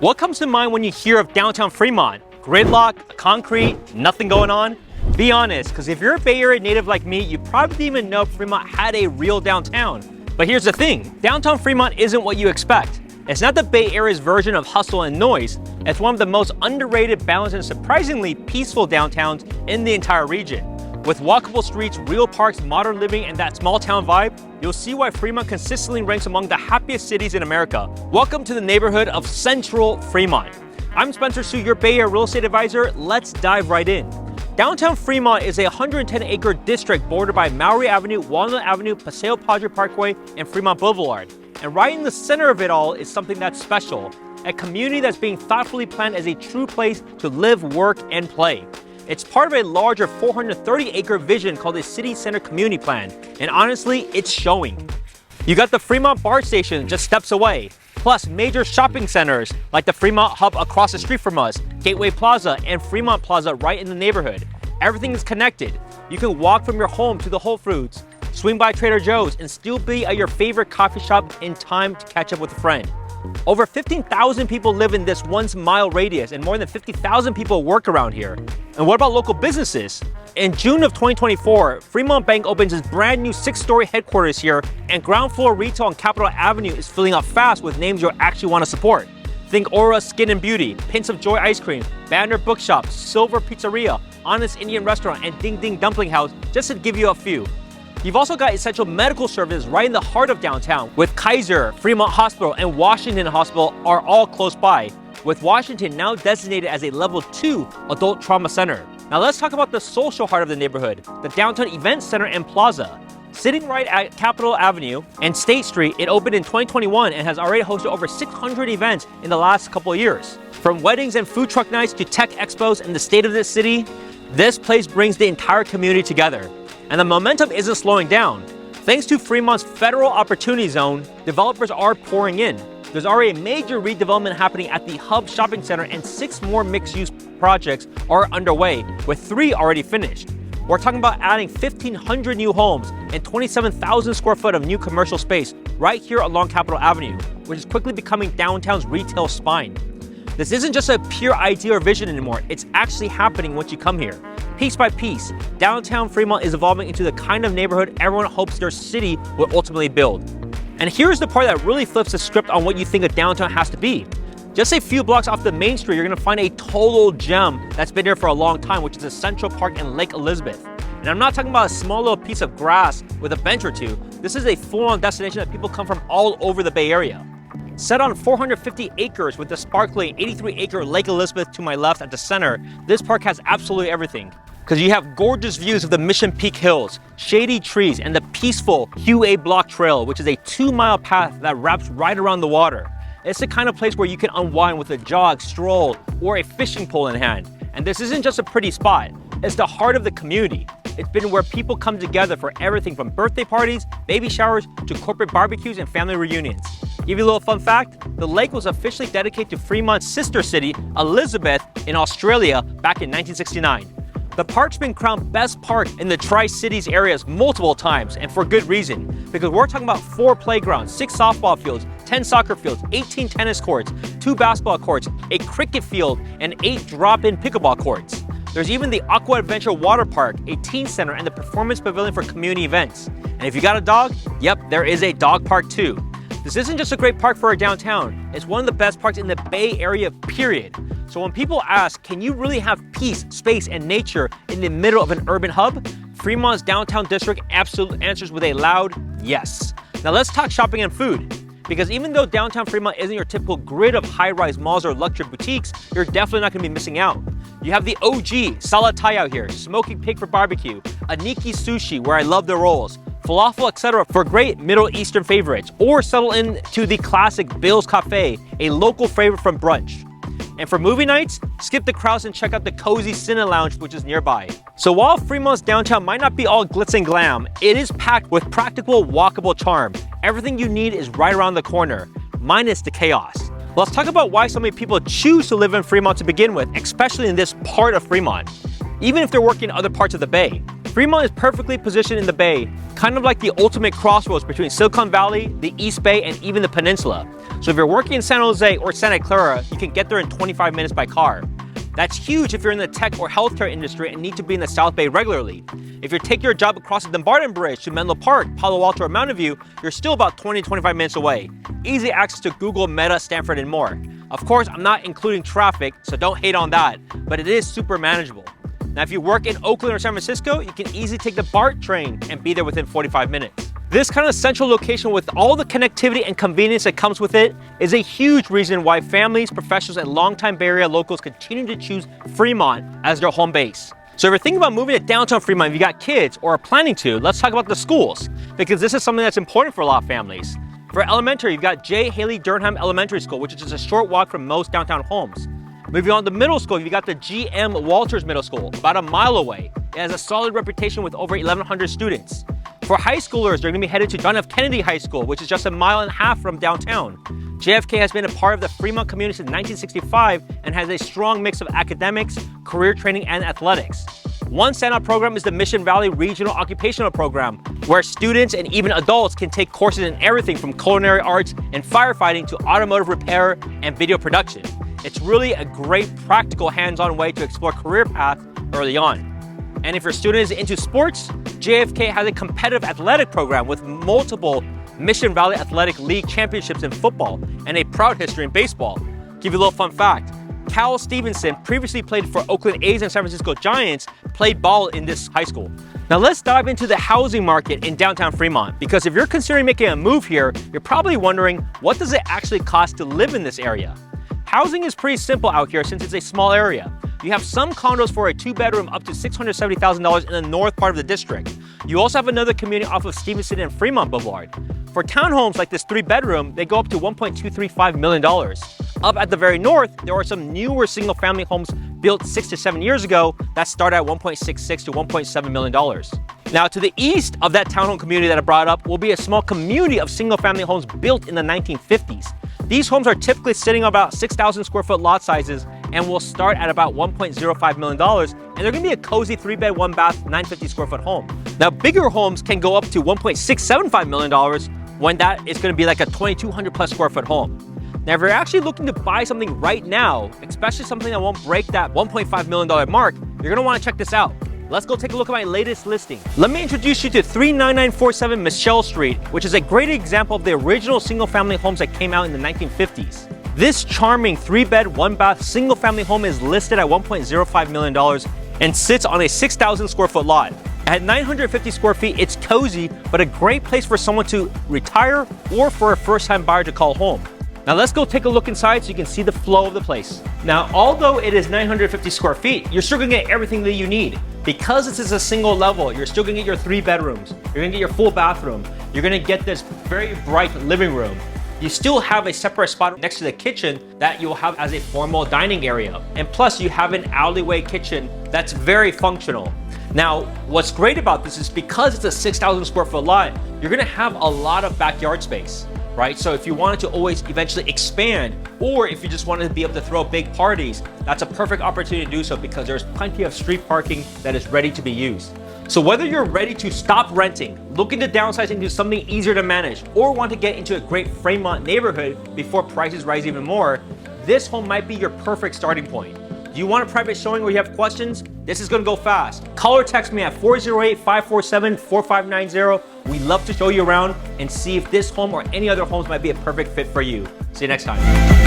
What comes to mind when you hear of downtown Fremont? Gridlock, concrete, nothing going on? Be honest, because if you're a Bay Area native like me, you probably didn't even know Fremont had a real downtown. But here's the thing, downtown Fremont isn't what you expect. It's not the Bay Area's version of hustle and noise. It's one of the most underrated, balanced, and surprisingly peaceful downtowns in the entire region. With walkable streets, real parks, modern living, and that small town vibe, you'll see why Fremont consistently ranks among the happiest cities in America. Welcome to the neighborhood of Central Fremont. I'm Spencer Su, your Bay Area real estate advisor. Let's dive right in. Downtown Fremont is a 110-acre district bordered by Maury Avenue, Walnut Avenue, Paseo Padre Parkway, and Fremont Boulevard. And right in the center of it all is something that's special, a community that's being thoughtfully planned as a true place to live, work, and play. It's part of a larger 430-acre vision called a City Center Community Plan, and honestly, it's showing. You got the Fremont BART station just steps away, plus major shopping centers like the Fremont Hub across the street from us, Gateway Plaza, and Fremont Plaza right in the neighborhood. Everything is connected. You can walk from your home to the Whole Foods, swing by Trader Joe's, and still be at your favorite coffee shop in time to catch up with a friend. Over 15,000 people live in this 1 mile radius, and more than 50,000 people work around here. And what about local businesses? In June of 2024, Fremont Bank opens its brand new 6-story headquarters here, and ground floor retail on Capitol Avenue is filling up fast with names you'll actually want to support. Think Aura Skin and Beauty, Pints of Joy Ice Cream, Banner Bookshop, Silver Pizzeria, Honest Indian Restaurant, and Ding Ding Dumpling House, just to give you a few. You've also got essential medical services right in the heart of downtown, with Kaiser, Fremont Hospital, and Washington Hospital are all close by, with Washington now designated as a level 2 adult trauma center. Now let's talk about the social heart of the neighborhood, the Downtown Event Center and Plaza. Sitting right at Capitol Avenue and State Street, it opened in 2021 and has already hosted over 600 events in the last couple of years. From weddings and food truck nights to tech expos and the state of this city, this place brings the entire community together. And the momentum isn't slowing down. Thanks to Fremont's Federal Opportunity Zone, developers are pouring in. There's already a major redevelopment happening at the Hub Shopping Center, and 6 more mixed-use projects are underway, with 3 already finished. We're talking about adding 1,500 new homes and 27,000 square foot of new commercial space right here along Capitol Avenue, which is quickly becoming downtown's retail spine. This isn't just a pure idea or vision anymore, it's actually happening once you come here. Piece by piece, downtown Fremont is evolving into the kind of neighborhood everyone hopes their city will ultimately build. And here's the part that really flips the script on what you think a downtown has to be. Just a few blocks off the main street, you're gonna find a total gem that's been here for a long time, which is the Central Park and Lake Elizabeth. And I'm not talking about a small little piece of grass with a bench or two. This is a full-on destination that people come from all over the Bay Area. Set on 450 acres with the sparkling 83-acre Lake Elizabeth to my left at the center, this park has absolutely everything. Because you have gorgeous views of the Mission Peak Hills, shady trees, and the peaceful QA Block Trail, which is a 2-mile path that wraps right around the water. It's the kind of place where you can unwind with a jog, stroll, or a fishing pole in hand. And this isn't just a pretty spot, it's the heart of the community. It's been where people come together for everything from birthday parties, baby showers, to corporate barbecues and family reunions. Give you a little fun fact, the lake was officially dedicated to Fremont's sister city, Elizabeth, in Australia back in 1969. The park's been crowned best park in the Tri-Cities areas multiple times, and for good reason, because we're talking about 4 playgrounds, 6 softball fields, 10 soccer fields, 18 tennis courts, 2 basketball courts, a cricket field, and 8 drop-in pickleball courts. There's even the Aqua Adventure Water Park, a teen center, and the Performance Pavilion for community events. And if you got a dog, yep, there is a dog park too. This isn't just a great park for a downtown, it's one of the best parks in the Bay Area, period. So when people ask, can you really have peace, space, and nature in the middle of an urban hub? Fremont's downtown district absolutely answers with a loud yes. Now let's talk shopping and food. Because even though downtown Fremont isn't your typical grid of high-rise malls or luxury boutiques, you're definitely not gonna be missing out. You have the OG Salad Thai out here, Smoking Pig for barbecue, Aniki Sushi, where I love their rolls, falafel, etc. for great Middle Eastern favorites, or settle into the classic Bill's Cafe, a local favorite from brunch. And for movie nights, skip the crowds and check out the cozy Cine Lounge, which is nearby. So while Fremont's downtown might not be all glitz and glam, it is packed with practical, walkable charm. Everything you need is right around the corner, minus the chaos. Let's talk about why so many people choose to live in Fremont to begin with, especially in this part of Fremont, even if they're working in other parts of the Bay. Fremont is perfectly positioned in the Bay, kind of like the ultimate crossroads between Silicon Valley, the East Bay, and even the peninsula. So if you're working in San Jose or Santa Clara, you can get there in 25 minutes by car. That's huge if you're in the tech or healthcare industry and need to be in the South Bay regularly. If you're taking your job across the Dumbarton Bridge to Menlo Park, Palo Alto, or Mountain View, you're still about 20 to 25 minutes away. Easy access to Google, Meta, Stanford, and more. Of course, I'm not including traffic, so don't hate on that, but it is super manageable. Now, if you work in Oakland or San Francisco, you can easily take the BART train and be there within 45 minutes. This kind of central location with all the connectivity and convenience that comes with it is a huge reason why families, professionals, and longtime Bay Area locals continue to choose Fremont as their home base. So if you're thinking about moving to downtown Fremont, if you got kids or are planning to, let's talk about the schools, because this is something that's important for a lot of families. For elementary, you've got J. Haley Durham Elementary School, which is just a short walk from most downtown homes. Moving on to middle school, you got the G.M. Walters Middle School, about a mile away. It has a solid reputation with over 1,100 students. For high schoolers, they're going to be headed to John F. Kennedy High School, which is just a mile and a half from downtown. JFK has been a part of the Fremont community since 1965 and has a strong mix of academics, career training, and athletics. One standout program is the Mission Valley Regional Occupational Program, where students and even adults can take courses in everything from culinary arts and firefighting to automotive repair and video production. It's really a great practical hands-on way to explore career path early on. And if your student is into sports, JFK has a competitive athletic program with multiple Mission Valley Athletic League championships in football and a proud history in baseball. Give you a little fun fact. Cal Stevenson previously played for Oakland A's and San Francisco Giants, played ball in this high school. Now let's dive into the housing market in downtown Fremont, because if you're considering making a move here, you're probably wondering, what does it actually cost to live in this area? Housing is pretty simple out here since it's a small area. You have some condos for a 2-bedroom up to $670,000 in the north part of the district. You also have another community off of Stevenson and Fremont Boulevard. For townhomes like this 3-bedroom, they go up to $1.235 million. Up at the very north, there are some newer single-family homes built 6 to 7 years ago that start at $1.66 to $1.7 million. Now, to the east of that townhome community that I brought up will be a small community of single-family homes built in the 1950s. These homes are typically sitting on about 6,000 square foot lot sizes and will start at about $1.05 million, and they're gonna be a cozy 3-bed, 1-bath, 950 square foot home. Now, bigger homes can go up to $1.675 million when that is gonna be like a 2,200 plus square foot home. Now, if you're actually looking to buy something right now, especially something that won't break that $1.5 million mark, you're gonna wanna check this out. Let's go take a look at my latest listing. Let me introduce you to 39947 Michelle Street, which is a great example of the original single-family homes that came out in the 1950s. This charming 3-bed, 1-bath, single-family home is listed at $1.05 million and sits on a 6,000 square foot lot. At 950 square feet, it's cozy, but a great place for someone to retire or for a first-time buyer to call home. Now let's go take a look inside so you can see the flow of the place. Now, although it is 950 square feet, you're still gonna get everything that you need. Because this is a single level, you're still gonna get your 3 bedrooms, you're gonna get your full bathroom, you're gonna get this very bright living room. You still have a separate spot next to the kitchen that you'll have as a formal dining area. And plus you have an alleyway kitchen that's very functional. Now, what's great about this is because it's a 6,000 square foot lot, you're gonna have a lot of backyard space, right? So if you wanted to always eventually expand, or if you just wanted to be able to throw big parties, that's a perfect opportunity to do so because there's plenty of street parking that is ready to be used. So whether you're ready to stop renting, looking to downsize into something easier to manage, or want to get into a great Fremont neighborhood before prices rise even more, this home might be your perfect starting point. Do you want a private showing or you have questions? This is gonna go fast. Call or text me at 408-547-4590. We'd love to show you around and see if this home or any other homes might be a perfect fit for you. See you next time.